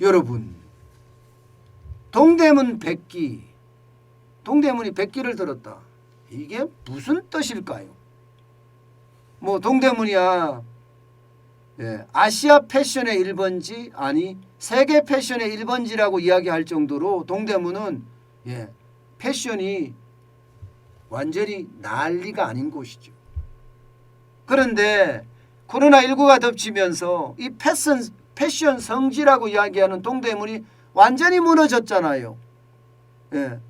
여러분, 동대문 100기, 동대문이 100기를 들었다. 이게 무슨 뜻일까요? 뭐 동대문이야, 아시아 패션의 1번지, 아니 세계 패션의 1번지라고 이야기할 정도로 동대문은 패션이 완전히 난리가 아닌 곳이죠. 그런데 코로나19가 덮치면서 이 패션 성지라고 이야기하는 동대문이 완전히 무너졌잖아요.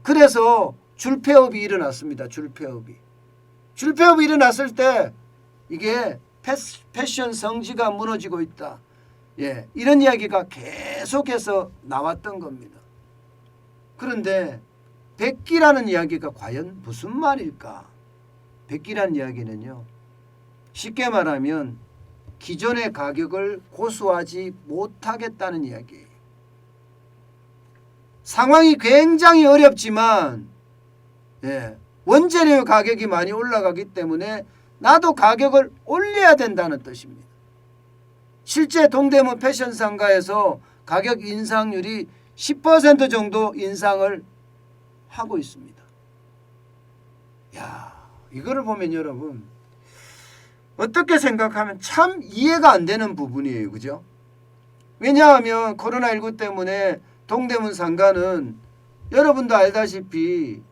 그래서 줄폐업이 일어났습니다. 줄폐업이 일어났을 때 이게 패션 성지가 무너지고 있다. 이런 이야기가 계속해서 나왔던 겁니다. 그런데 100기라는 이야기가 과연 무슨 말일까? 100기라는 이야기는요, 쉽게 말하면 기존의 가격을 고수하지 못하겠다는 이야기예요. 상황이 굉장히 어렵지만 원재료 가격이 많이 올라가기 때문에 나도 가격을 올려야 된다는 뜻입니다. 실제 동대문 패션 상가에서 가격 인상률이 10% 정도 인상을 하고 있습니다. 이거를 보면 여러분 어떻게 생각하면 참 이해가 안 되는 부분이에요. 그죠? 왜냐하면 코로나19 때문에 동대문 상가는 여러분도 알다시피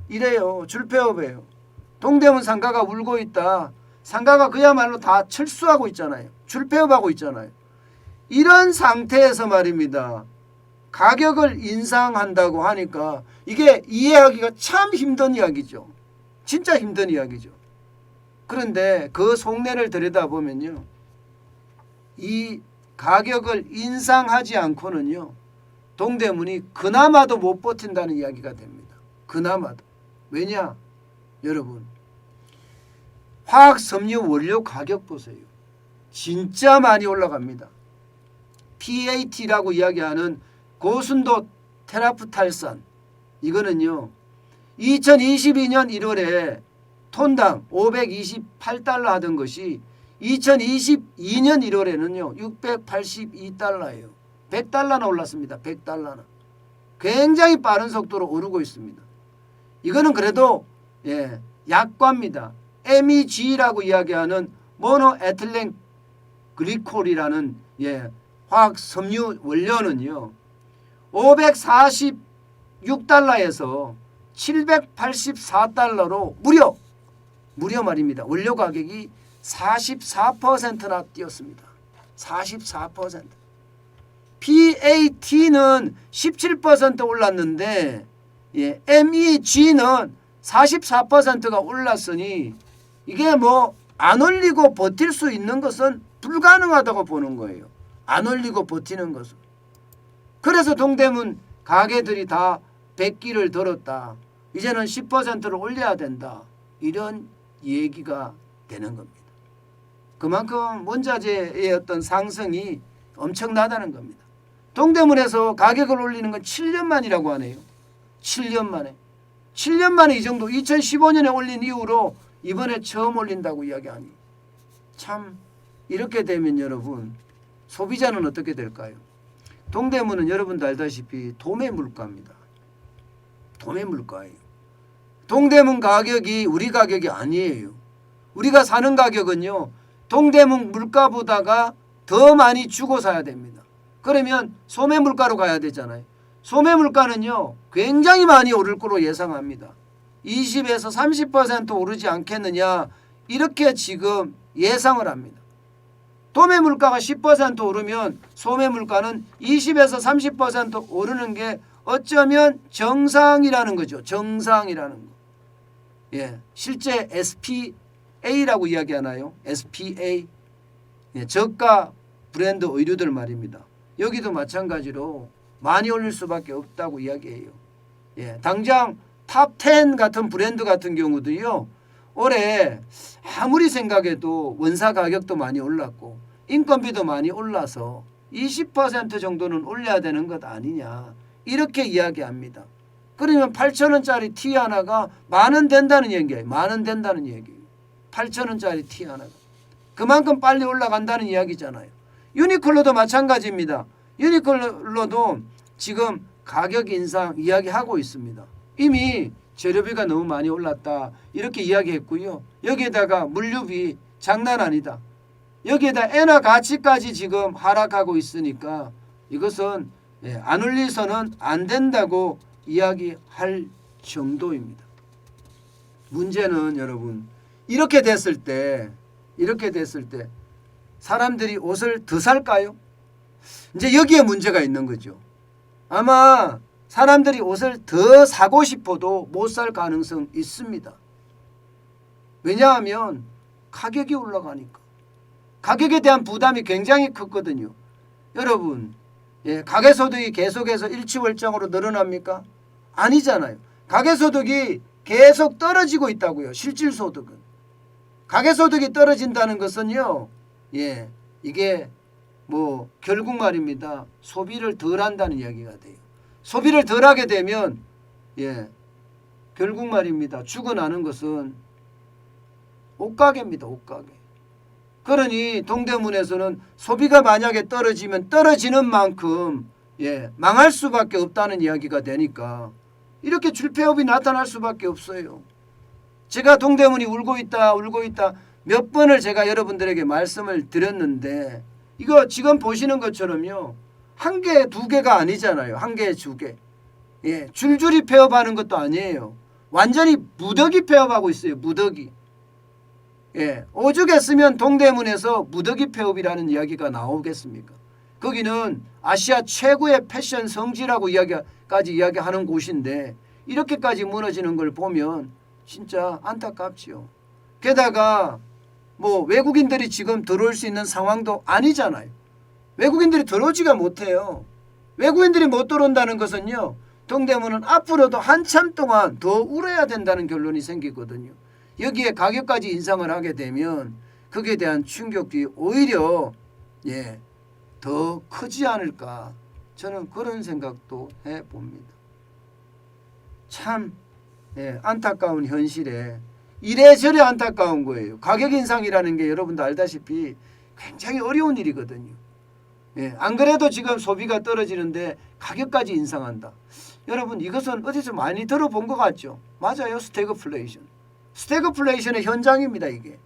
이래요. 줄폐업이에요. 동대문 상가가 울고 있다. 상가가 그야말로 다 철수하고 있잖아요. 줄폐업하고 있잖아요. 이런 상태에서 말입니다. 가격을 인상한다고 하니까 이게 이해하기가 참 힘든 이야기죠. 진짜 힘든 이야기죠. 그런데 그 속내를 들여다보면요, 이 가격을 인상하지 않고는요 동대문이 그나마도 못 버틴다는 이야기가 됩니다. 그나마도. 왜냐? 여러분, 화학섬유 원료 가격 보세요. 진짜 많이 올라갑니다. PAT라고 이야기하는 고순도 테라프탈산, 이거는요 2022년 1월에 톤당 528달러 하던 것이 2022년 1월에는요 682달러예요. 100달러나 올랐습니다. 100달러나. 굉장히 빠른 속도로 오르고 있습니다. 이거는 그래도 약과입니다. MEG라고 이야기하는 모노에틸렌 글리콜이라는 화학 섬유 원료는요 546달러에서 784달러로 무려 말입니다. 원료 가격이 44%나 뛰었습니다. 44%. PAT는 17% 올랐는데 MEG는 44%가 올랐으니 이게 뭐 안 올리고 버틸 수 있는 것은 불가능하다고 보는 거예요. 안 올리고 버티는 것은. 그래서 동대문 가게들이 다 100기를 들었다. 이제는 10%를 올려야 된다. 이런 얘기가 되는 겁니다. 그만큼 원자재의 어떤 상승이 엄청나다는 겁니다. 동대문에서 가격을 올리는 건 7년 만이라고 하네요. 7년 만에. 7년 만에 이 정도 2015년에 올린 이후로 이번에 처음 올린다고 이야기하니 참 이렇게 되면 여러분 소비자는 어떻게 될까요? 동대문은 여러분도 알다시피 도매물가입니다. 도매물가예요. 동대문 가격이 우리 가격이 아니에요. 우리가 사는 가격은요 동대문 물가보다가 더 많이 주고 사야 됩니다. 그러면 소매물가로 가야 되잖아요. 소매물가는요 굉장히 많이 오를 거로 예상합니다. 20에서 30% 오르지 않겠느냐 이렇게 지금 예상을 합니다. 도매물가가 10% 오르면 소매물가는 20에서 30% 오르는 게 어쩌면 정상이라는 거죠. 정상이라는 거. 실제 SPA라고 이야기하나요? SPA. 저가 브랜드 의류들 말입니다. 여기도 마찬가지로 많이 올릴 수밖에 없다고 이야기해요. 당장 탑10 같은 브랜드 같은 경우도요. 올해 아무리 생각해도 원사 가격도 많이 올랐고 인건비도 많이 올라서 20% 정도는 올려야 되는 것 아니냐 이렇게 이야기합니다. 그러면 8,000원짜리 티 하나가 10,000원 된다는 얘기예요. 10,000원 된다는 얘기예요. 8,000원짜리 티 하나가. 그만큼 빨리 올라간다는 이야기잖아요. 유니클로도 마찬가지입니다. 유니클로도 지금 가격 인상 이야기하고 있습니다. 이미 재료비가 너무 많이 올랐다 이렇게 이야기했고요. 여기에다가 물류비 장난 아니다. 여기에다 엔화 가치까지 지금 하락하고 있으니까 이것은 안 올려서는 안 된다고 이야기할 정도입니다. 문제는 여러분 이렇게 됐을 때 사람들이 옷을 더 살까요? 이제 여기에 문제가 있는 거죠. 아마 사람들이 옷을 더 사고 싶어도 못 살 가능성 있습니다. 왜냐하면 가격이 올라가니까. 가격에 대한 부담이 굉장히 컸거든요. 여러분, 가계소득이 계속해서 일취월장으로 늘어납니까? 아니잖아요. 가계소득이 계속 떨어지고 있다고요. 실질소득은. 가계소득이 떨어진다는 것은요. 이게 뭐 결국 말입니다. 소비를 덜 한다는 이야기가 돼요. 소비를 덜 하게 되면 결국 말입니다. 죽어나는 것은 옷가게입니다. 옷가게. 그러니 동대문에서는 소비가 만약에 떨어지면 떨어지는 만큼 망할 수밖에 없다는 이야기가 되니까 이렇게 줄폐업이 나타날 수밖에 없어요. 제가 동대문이 울고 있다 몇 번을 제가 여러분들에게 말씀을 드렸는데 이거 지금 보시는 것처럼요. 한 개, 두 개가 아니잖아요. 한 개, 두 개. 줄줄이 폐업하는 것도 아니에요. 완전히 무더기 폐업하고 있어요. 무더기. 오죽했으면 동대문에서 무더기 폐업이라는 이야기가 나오겠습니까? 거기는 아시아 최고의 패션 성지라고 이야기하는 곳인데 이렇게까지 무너지는 걸 보면 진짜 안타깝죠. 게다가 뭐 외국인들이 지금 들어올 수 있는 상황도 아니잖아요. 외국인들이 들어오지가 못해요. 외국인들이 못 들어온다는 것은요. 동대문은 앞으로도 한참 동안 더 울어야 된다는 결론이 생기거든요. 여기에 가격까지 인상을 하게 되면 거기에 대한 충격이 오히려 더 크지 않을까 저는 그런 생각도 해봅니다. 참 안타까운 현실에 이래저래 안타까운 거예요. 가격 인상이라는 게 여러분도 알다시피 굉장히 어려운 일이거든요. 안 그래도 지금 소비가 떨어지는데 가격까지 인상한다. 여러분 이것은 어디서 많이 들어본 것 같죠? 맞아요. 스태그플레이션. 스태그플레이션의 현장입니다. 이게.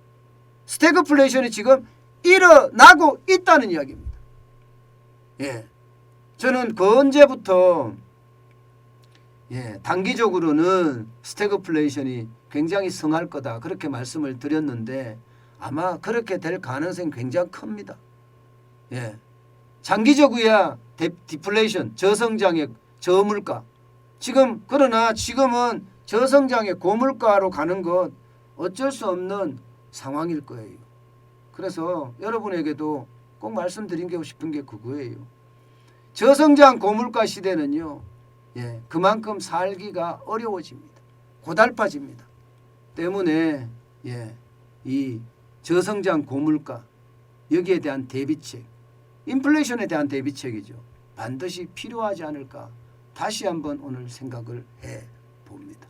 스태그플레이션이 지금 일어나고 있다는 이야기입니다. 저는 그 언제부터 단기적으로는 스태그플레이션이 굉장히 성할 거다 그렇게 말씀을 드렸는데 아마 그렇게 될 가능성이 굉장히 큽니다. 장기적이야 디플레이션 저성장의 저물가 그러나 지금은 저성장의 고물가로 가는 것 어쩔 수 없는 상황일 거예요. 그래서 여러분에게도 꼭 말씀드리고 싶은 게 그거예요. 저성장 고물가 시대는요. 그만큼 살기가 어려워집니다. 고달파집니다. 때문에 이 저성장 고물가 여기에 대한 대비책 인플레이션에 대한 대비책이죠. 반드시 필요하지 않을까 다시 한번 오늘 생각을 해봅니다.